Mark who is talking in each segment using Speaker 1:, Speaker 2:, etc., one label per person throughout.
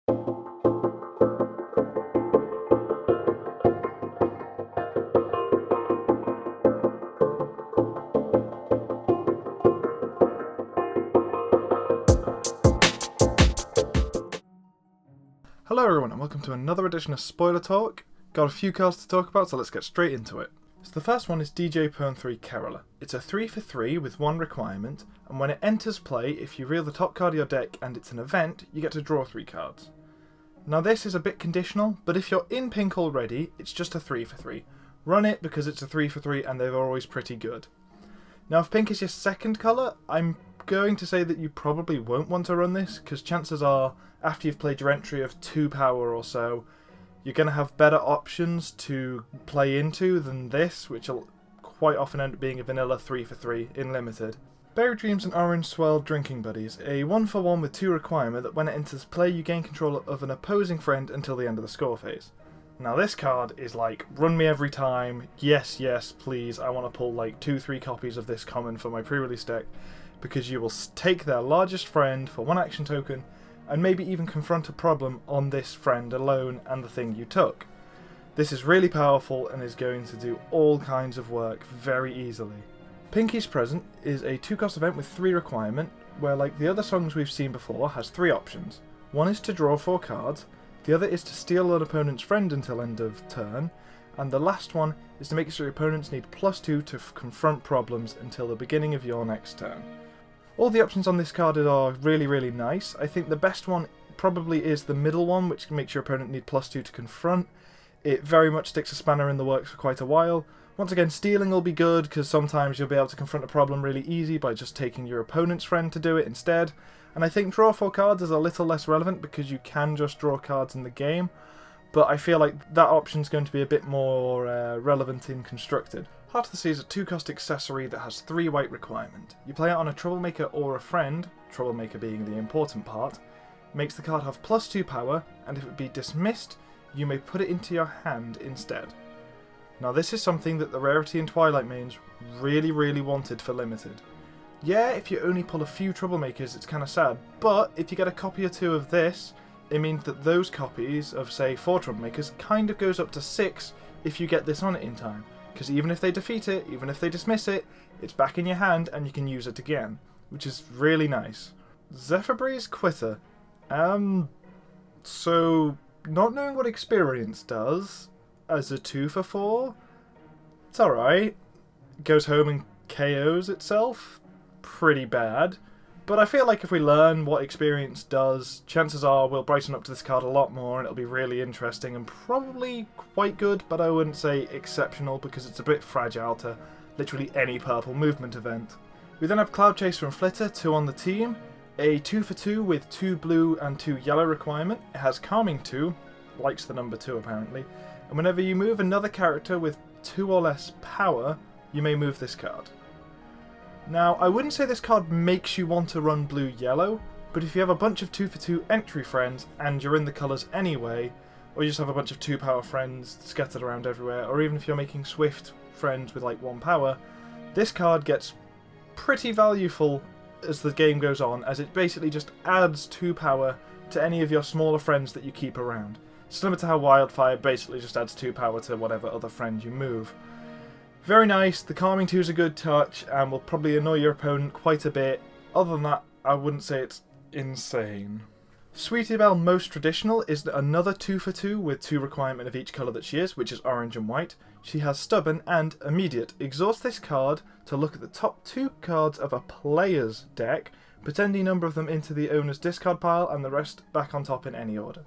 Speaker 1: Hello everyone and welcome to another edition of Spoiler Talk. Got a few cards to talk about, so let's get straight into it. So the first one is DJ Pwn 3 Caroller. It's a 3 for 3 with one requirement, and when it enters play, if you reel the top card of your deck and it's an event, you get to draw 3 cards. Now this is a bit conditional, but if you're in pink already, it's just a 3 for 3. Run it because it's a 3 for 3 and they're always pretty good. Now if pink is your second colour, I'm going to say that you probably won't want to run this, because chances are, after you've played your entry of 2 power or so, you're going to have better options to play into than this, which will quite often end up being a vanilla 3 for 3 in limited. Berry Dreams and Orange Swell Drinking Buddies, a 1 for 1 with 2 requirement that when it enters play you gain control of an opposing friend until the end of the score phase. Now this card is like, run me every time, yes, yes, please, I want to pull like 2-3 copies of this common for my pre-release deck, because you will take their largest friend for 1 action token, and maybe even confront a problem on this friend alone and the thing you took. This is really powerful and is going to do all kinds of work very easily. Pinky's Present is a 2-cost event with 3 requirement, where like the other songs we've seen before has 3 options. One is to draw 4 cards, the other is to steal an opponent's friend until end of turn, and the last one is to make sure your opponents need +2 to confront problems until the beginning of your next turn. All the options on this card are really nice. I think the best one probably is the middle one, which makes your opponent need +2 to confront. It very much sticks a spanner in the works for quite a while. Once again, stealing will be good, because sometimes you'll be able to confront a problem really easy by just taking your opponent's friend to do it instead. And I think draw 4 cards is a little less relevant, because you can just draw cards in the game. But I feel like that option's going to be a bit more relevant in Constructed. Heart of the Sea is a 2-cost accessory that has 3 white requirement. You play it on a Troublemaker or a friend, Troublemaker being the important part, makes the card have +2 power, and if it be dismissed, you may put it into your hand instead. Now this is something that the Rarity and Twilight mains really wanted for limited. Yeah, if you only pull a few Troublemakers it's kinda sad, but if you get a copy or 2 of this, it means that those copies of, say, 4 Troublemakers kind of goes up to 6 if you get this on it in time. Because even if they defeat it, even if they dismiss it, it's back in your hand and you can use it again, which is really nice. Febreze Quitter. So, not knowing what Experience does, as a 2 for 4, it's alright. Goes home and KOs itself. Pretty bad. But I feel like if we learn what Experience does, chances are we'll brighten up to this card a lot more and it'll be really interesting and probably quite good, but I wouldn't say exceptional because it's a bit fragile to literally any purple movement event. We then have Cloud Chaser and Flitter, 2 on the team. A 2 for 2 with 2 blue and 2 yellow requirement. It has Calming 2, likes the number 2 apparently, and whenever you move another character with 2 or less power, you may move this card. Now, I wouldn't say this card makes you want to run blue-yellow, but if you have a bunch of 2 for 2 entry friends and you're in the colours anyway, or you just have a bunch of 2 power friends scattered around everywhere, or even if you're making Swift friends with like 1 power, this card gets pretty valuable as the game goes on, as it basically just adds 2 power to any of your smaller friends that you keep around. Similar to how Wildfire basically just adds 2 power to whatever other friend you move. Very nice, the Calming 2 is a good touch and will probably annoy your opponent quite a bit. Other than that, I wouldn't say it's insane. Sweetie Belle Most Traditional is another 2 for 2 with 2 requirement of each colour that she is, which is orange and white. She has Stubborn and Immediate. Exhaust this card to look at the top 2 cards of a player's deck, put any number of them into the owner's discard pile and the rest back on top in any order.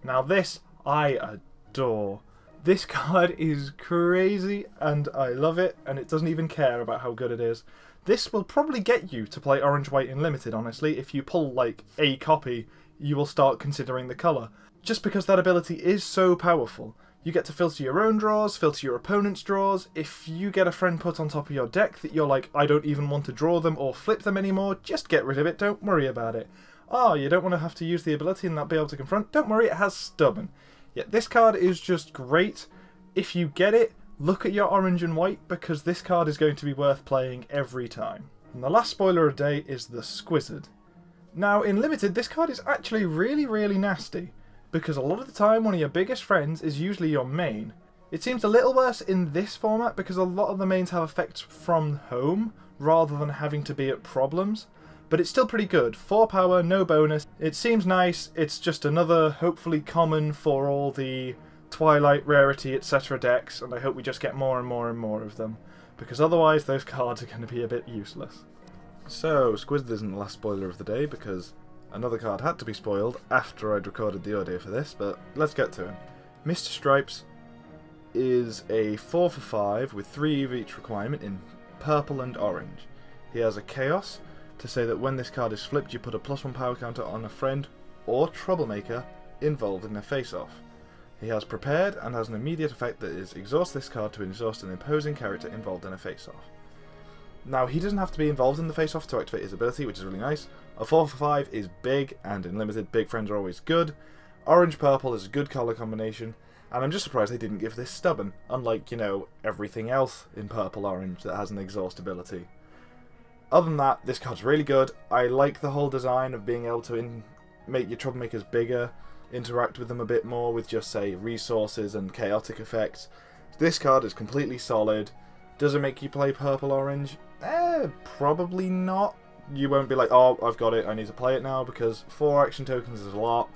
Speaker 1: Now this, I adore. This card is crazy and I love it, and it doesn't even care about how good it is. This will probably get you to play orange-white in limited, honestly. If you pull like a copy, you will start considering the colour. Just because that ability is so powerful. You get to filter your own draws, filter your opponent's draws. If you get a friend put on top of your deck that you're like, I don't even want to draw them or flip them anymore, just get rid of it, don't worry about it. Oh, you don't want to have to use the ability and not be able to confront? Don't worry, it has Stubborn. Yeah, this card is just great. If you get it, look at your orange and white, because this card is going to be worth playing every time. And the last spoiler of the day is the Squizzle. Now, in Limited, this card is actually really nasty, because a lot of the time one of your biggest friends is usually your main. It seems a little worse in this format because a lot of the mains have effects from home, rather than having to be at problems. But it's still pretty good. 4 power, no bonus. It seems nice, it's just another hopefully common for all the Twilight, Rarity, etc. decks, and I hope we just get more and more of them, because otherwise those cards are going to be a bit useless. So, Squizzle isn't the last spoiler of the day, because another card had to be spoiled after I'd recorded the audio for this, but let's get to him. Mr. Stripes is a 4 for 5 with 3 of each requirement in purple and orange. He has a Chaos to say that when this card is flipped you put a +1 power counter on a friend or troublemaker involved in a face-off. He has Prepared and has an immediate effect that is exhaust this card to exhaust an opposing character involved in a face-off. Now, he doesn't have to be involved in the face-off to activate his ability, which is really nice. A 4 for 5 is big, and in Limited, big friends are always good. Orange-purple is a good colour combination, and I'm just surprised they didn't give this stubborn, unlike, you know, everything else in purple-orange that has an exhaust ability. Other than that, this card's really good. I like the whole design of being able to make your troublemakers bigger, interact with them a bit more with just, say, resources and chaotic effects. This card is completely solid. Does it make you play purple-orange? Probably not. You won't be like, oh, I've got it, I need to play it now, because 4 action tokens is a lot.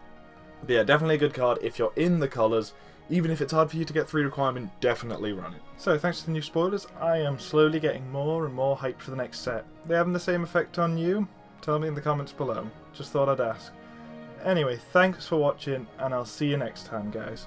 Speaker 1: But yeah, definitely a good card if you're in the colours. Even if it's hard for you to get 3 requirement, definitely run it. So, thanks to the new spoilers, I am slowly getting more and more hyped for the next set. They having the same effect on you? Tell me in the comments below. Just thought I'd ask. Anyway, thanks for watching, and I'll see you next time, guys.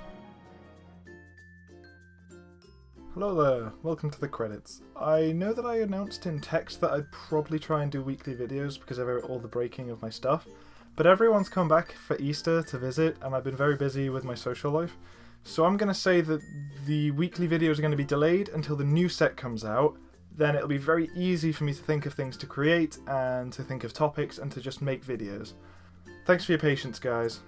Speaker 1: Hello there, welcome to the credits. I know that I announced in text that I'd probably try and do weekly videos because of all the breaking of my stuff, but everyone's come back for Easter to visit, and I've been very busy with my social life. So I'm going to say that the weekly videos are going to be delayed until the new set comes out. Then it'll be very easy for me to think of things to create and to think of topics and to just make videos. Thanks for your patience, guys.